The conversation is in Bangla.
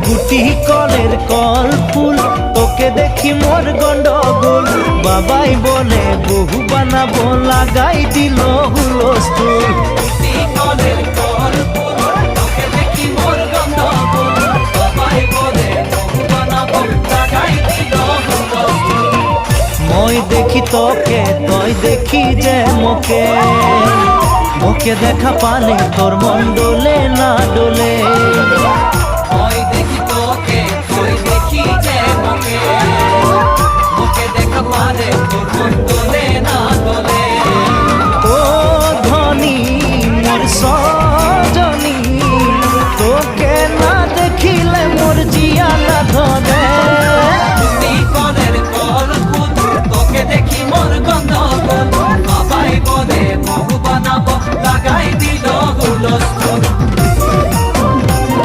গুটি কলের কল ফুল, তোকে দেখি মোর গন্ডগোল। বাবাই বলে বহু বানাবো, লাগাই দিল হুলস্থুল। গুটি কলের কল ফুল, তোকে দেখি মোর গন্ডগোল। বাবাই বলে বহু বানাবো, লাগাই দিল হুলস্থুল। মই দেখি তোকে, তই দেখি যে মোকে, মোকে দেখা পালে তোর মন ডোলে না ডোলে।